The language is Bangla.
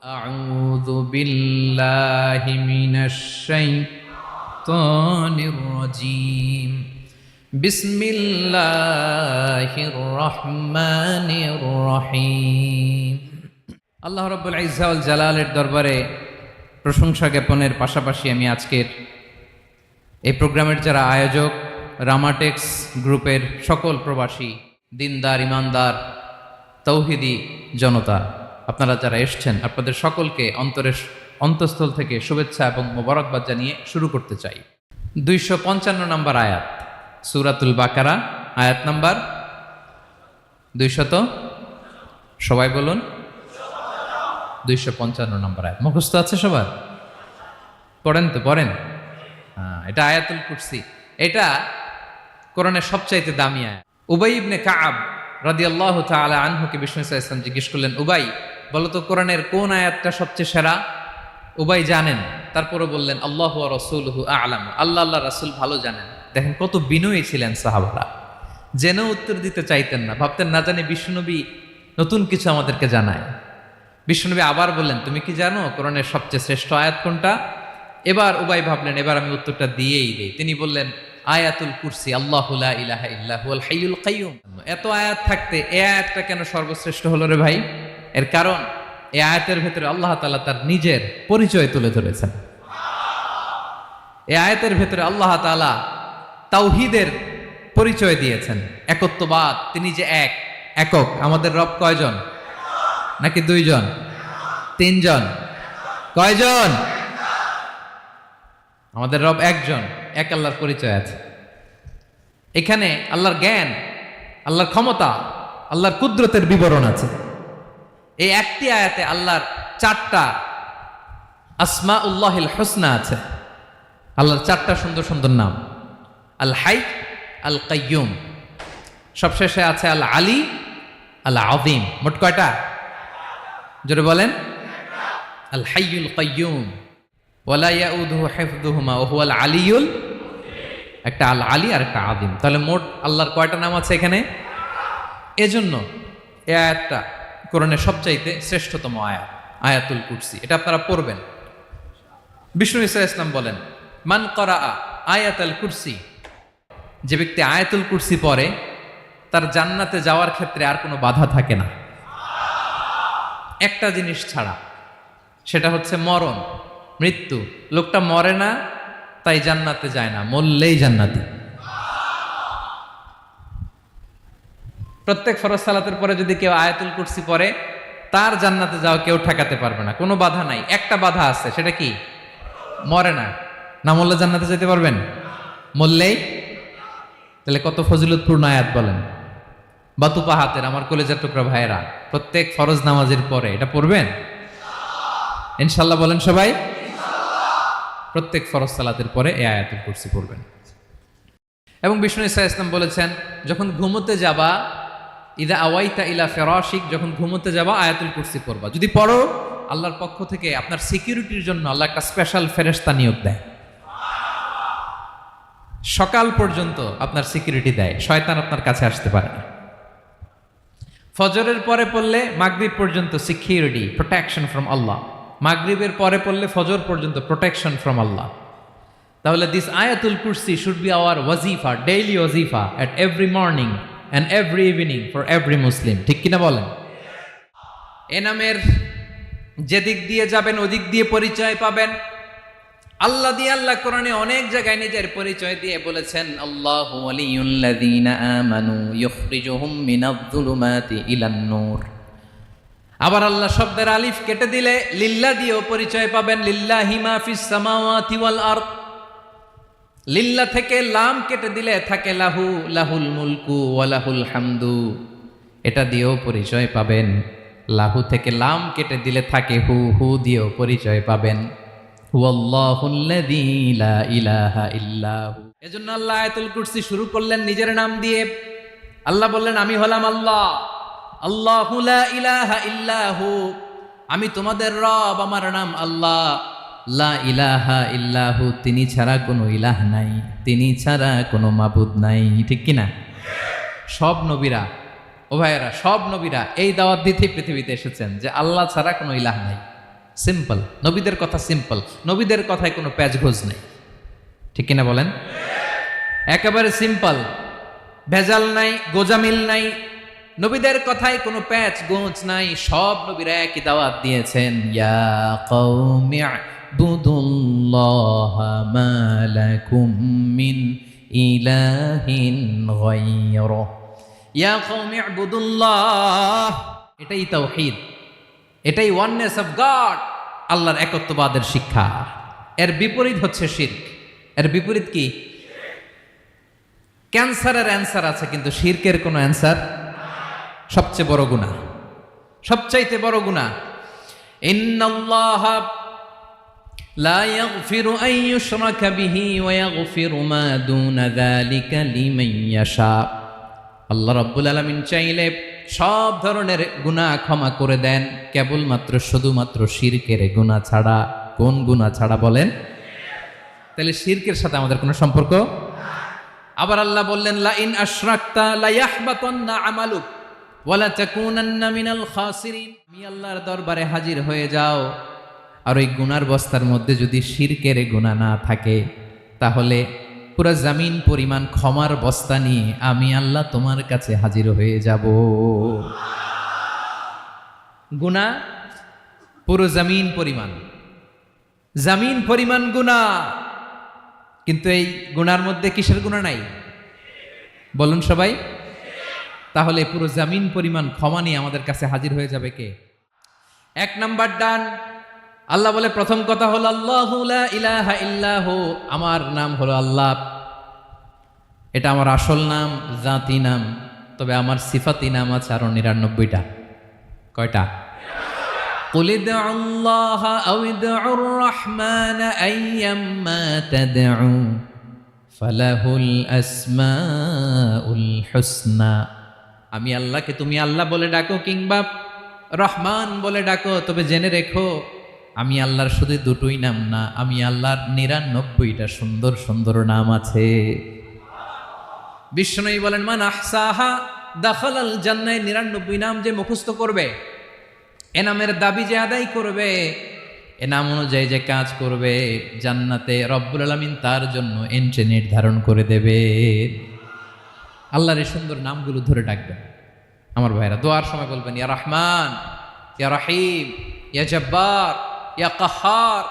أعوذ بالله من الشيطان الرجيم بسم الله الرحمن الرحيم আল্লাহ রাব্বুল ইজ্জা ওয়াল জালালের দরবারে প্রশংসা জ্ঞাপনের পাশাপাশি আমি আজকের এই প্রোগ্রামের যারা আয়োজক রামাটেক্স গ্রুপের সকল প্রবাসী দিনদার ইমানদার তৌহিদি জনতা, আপনারা যারা এসছেন আপনাদের সকলকে অন্তঃস্থল থেকে শুভেচ্ছা এবং মোবারকবাদ জানিয়ে শুরু করতে চাই। 255 নম্বর আয়াত, সূরাতুল বাকারা, আয়াত নাম্বার 200, সবাই বলুন 255 নম্বর আয়াত। মুখস্থ আছে সবার? পড়েন। এটা আয়াতুল কুরসি, এটা কোরআনের সবচাইতে দামি আয়াত। উবাই ইবনে কাআব রাদিয়াল্লাহু তাআলা আনহুকে বিষ্ণু সাল্লাল্লাহু আলাইহি ওয়াসাল্লাম জিজ্ঞেস করলেন, উবাই বলতো কোরআনের কোন আয়াতটা সবচেয়ে সেরা? উবাই জানেন, তারপরে বললেন আল্লাহু ওয়া রাসূলুহু আ'লাম, আল্লাহ রাসূল ভালো জানেন। দেখেন কত বিনয়ী ছিলেন সাহাবারা, জেনেও উত্তর দিতে চাইতেন না, ভাবতেন না জানি বিষ্ণুনবী নতুন কিছু আমাদেরকে জানায়। বিষ্ণুনবী আবার বললেন, তুমি কি জানো কোরআনের সবচেয়ে শ্রেষ্ঠ আয়াত কোনটা? এবার উবাই ভাবলেন এবার আমি উত্তরটা দিয়েই দেই। তিনি বললেন আয়াতুল কুরসি, আল্লাহু লা ইলাহা ইল্লা হুয়াল হাইয়ুল কাইয়্যুম। এত আয়াত থাকতে এই আয়াতটা কেন সর্বশ্রেষ্ঠ হলো রে ভাই? এর কারণ এই আয়াতের ভেতরে আল্লাহ তাআলা তার নিজের পরিচয় তুলে ধরেছেন। এই আয়াতের ভেতরে আল্লাহ তাআলা তাওহীদের পরিচয় দিয়েছেন, একত্ববাদ, তিনি যে একক। আমাদের রব কয়জন? নাকি দুইজন, তিনজন? কয়জন? আমাদের রব একজন, এক আল্লাহর পরিচয় আছে। এখানে আল্লাহর জ্ঞান, আল্লাহর ক্ষমতা, আল্লাহর কুদরতের বিবরণ আছে। এই একটি আয়াতে আল্লাহর 4টা আসমাউল্লাহিল হুসনা আছে, আল্লাহর 4টা সুন্দর সুন্দর নাম। আল হাই, আল কাইয়ুম, সবশেষে আছে আল আলী, আল আযীম। মোট কয়টা? জোরে বলেন। আল হাইয়ুল কাইয়ুম ওয়ালা ইয়াউদুহু হিফযুহুমা ওয়া হুয়াল আলিয়ুল, একটা আল আলী আর একটা আযীম। তাহলে মোট আল্লাহর কয়টা নাম আছে এখানে? এজন্য এই আয়াতটা কোরআনের সবচাইতে শ্রেষ্ঠতম আয়াত, আয়াতুল কুরসি। এটা আপনারা পড়বেন। বিষ্ণু ঈসা ইসলাম বলেন, মান করাআ আয়াতুল কুরসি, যে ব্যক্তি আয়াতুল কুরসি পড়ে তার জান্নাতে যাওয়ার ক্ষেত্রে আর কোনো বাধা থাকে না, একটা জিনিস ছাড়া, সেটা হচ্ছে মরণ, মৃত্যু। লোকটা মরে না তাই জান্নাতে যায় না, মরলেই জান্নাতি। প্রত্যেক ফরজ সালাতের পরে যদি কেউ আয়াতুল কুরসি পড়ে তার জান্নাতে যাওয়া কেউ ঠেকাতে পারবে না, কোনো বাধা নাই। একটা বাধা আছে, সেটা কি? মরে না। না মরলে জান্নাতে যেতে পারবেন? মরলেই। তাহলে কত ফজিলতপূর্ণ আয়াত বলেন। বাতুপা হাতের আমার কলেজার টুকরা ভাইয়েরা, প্রত্যেক ফরজ নামাজের পরে এটা পড়বেন ইনশাল্লাহ। বলেন সবাই, প্রত্যেক ফরজ সালাতের পরে এই আয়াতুল কুরসি পড়বেন। এবং বিষ্ণু ঈসা ইসলাম বলেছেন, যখন ঘুমোতে যাবা, ইদা আওয়াইতা ইলা ফিরাশিক, যখন ঘুমোতে যাবা আয়াতুল কুরসি পড়বা। যদি পড়ো আল্লাহর পক্ষ থেকে আপনার সিকিউরিটির জন্য আল্লাহ একটা স্পেশাল ফেরেশতা নিয়োগ দেয়, সকাল পর্যন্ত আপনার সিকিউরিটি দেয়, শয়তান আপনার কাছে আসতে পারে না। ফজরের পরে পড়লে মাগরিব পর্যন্ত সিকিউরিটি, প্রোটেকশন ফ্রম আল্লাহ। মাগরিবের পরে পড়লে ফজর পর্যন্ত প্রোটেকশন ফ্রম আল্লাহ। তাহলে দিস আয়াতুল কুরসি শুড বি আওয়ার ওয়াজিফা, ডেইলি ওয়াজিফা at every morning and every evening for every Muslim. ঠিক কিনা বলেন? এ নামের যেদিক দিয়ে যাবেন ওদিক দিয়ে পরিচয় পাবেন। আল্লাহ দিয়ে আল্লাহ কোরআনে অনেক জায়গায় নিজের পরিচয় দিয়ে বলেছেন, আল্লাহু ওয়ালিয়ুল্লাযীনা আমানু ইউখরিজুহুম মিনায-যুলুমাতি ইলান নূর। আবার আল্লাহ শব্দের আলিফ কেটে দিলে লিল্লাহ দিয়েও পরিচয় পাবেন। লিল্লাহি মা ফিস সামাওয়াতি ওয়াল আরদ। লিল্লাহ থেকে লাম কেটে দিলে থাকে লাহু, লাহুল মুলকু ওয়া লাহুল হামদু, এটা দিয়েও পরিচয় পাবেন। লাহু থেকে লাম কেটে দিলে থাকে হু, হু দিয়েও পরিচয় পাবেন। হুয়াল্লাহুল্লাযী লা ইলাহা ইল্লা হু। এজন্য আল্লাহ আয়াতুল কুরসি শুরু করলেন নিজের নাম দিয়ে। আল্লাহ বললেন, আমি হলাম আল্লাহ, আল্লাহু লা ইলাহা ইল্লা হু, আমি তোমাদের রব, আমার নাম আল্লাহ। লা ইলাহা ইল্লা হু, তিনি ছাড়া কোনো ইলাহ নাই, তিনি ছাড়া কোনো মাবুদ নাই। ঠিক কিনা? সব নবীরা, ও ভাইয়েরা, সব নবীরা এই দাওয়াত দিতে পৃথিবীতে এসেছেন যে আল্লাহ ছাড়া কোনো ইলাহ নাই। সিম্পল, নবীদের কথা সিম্পল, নবীদের কথায় কোনো প্যাচগোজ নেই, ঠিক কিনা বলেন? একেবারে সিম্পল, ভেজাল নাই, গোজামিল নাই, নবীদের কথায় কোনো প্যাচ গোঁজ নাই। সব নবীরা একই দাওয়াত দিয়েছেন, ইয়া কওমি ইবুদুল্লাহা মা লাকুম মিন ইলাহিন গায়রুহ, ইয়া কওমি ইবুদুল্লাহ। এটাই তাওহীদ, এটাই ওয়াননেস অফ গড, আল্লাহর একত্ববাদের শিক্ষা। এর বিপরীত হচ্ছে শিরক। এর বিপরীত কি? ক্যান্সারের অ্যান্সার আছে, কিন্তু শিরকের কোনো অ্যান্সার। সবচেয়ে বড় গুনাহ, সবচাইতে বড় গুনাহ। ইন্নাল্লাহা লা ইয়াগফিরু আন ইউশরাকা বিহি ওয়া ইয়াগফিরু মা দুনা যালিকা লিমান ইয়াশা। আল্লাহ রাব্বুল আলামিন চাইলে সব ধরনের গুনাহ ক্ষমা করে দেন, কেবলমাত্র শুধুমাত্র শিরকের গুনাহ ছাড়া। কোন গুনাহ ছাড়া বলেন? তাহলে শিরকের সাথে আমাদের কোনো সম্পর্ক। আবার আল্লাহ বললেন, লা ইন আশরাকতা লা ইয়াহবাতান্না আমালুক ওয়া লা তাকুনান্না মিনাল খাসিরিন। তুমি আল্লাহর দরবারে হাজির হয়ে যাও, আর ওই গুনার বস্তার মধ্যে যদি শিরকের গুনাহ না থাকে, তাহলে পুরো জমিন পরিমাণ ক্ষমার বস্তা নিয়ে আমি আল্লাহ তোমার কাছে হাজির হয়ে যাব। গুনাহ পুরো জমিন পরিমাণ গুনাহ, কিন্তু এই গুনার মধ্যে কিসের গুনাহ নাই? বলুন সবাই। তাহলে পুরো জমিন পরিমাণ ক্ষমা নিয়ে আমাদের কাছে হাজির হয়ে যাবে কে? এক নাম্বার ডান। আল্লাহ বলে, প্রথম কথা হলো আল্লাহু লা ইলাহা ইল্লাহু, আমার নাম হলো আল্লাহ। এটা আমার আসল নাম, জাতি নাম। তবে আমার সিফাতি নাম আছে আরো ৯৯টা। কয়টা? قل ادعوا الله أو ادعوا الرحمن أيما تدعوا فله الأسماء الحسنى। আমি আল্লাহকে তুমি আল্লাহ বলে ডাকো কিংবা রহমান বলে ডাকো, তবে জেনে রেখো আমি আল্লাহর শুধু দুটোই নাম না, আমি আল্লাহর ৯৯টা সুন্দর সুন্দর নাম আছে। বিষ্ণু বলেন, মান আহসাহা দাখালাল জান্নাহ। ৯৯ নাম যে মুখস্থ করবে, এ নামের দাবি যে আদায় করবে, এ নাম অনুযায়ী যে কাজ করবে, জান্নাতে রব্বুল আলামিন তার জন্য এন্ট্রি নির্ধারণ করে দেবে। আল্লাহর এই সুন্দর নামগুলো ধরে ডাকবেন। আমার ভাইরা দোয়ার সময় বলবেন, ইয়া রহমান, ইয়া রহিম, ইয়া জব্বার, ইয়া কাহ্হার,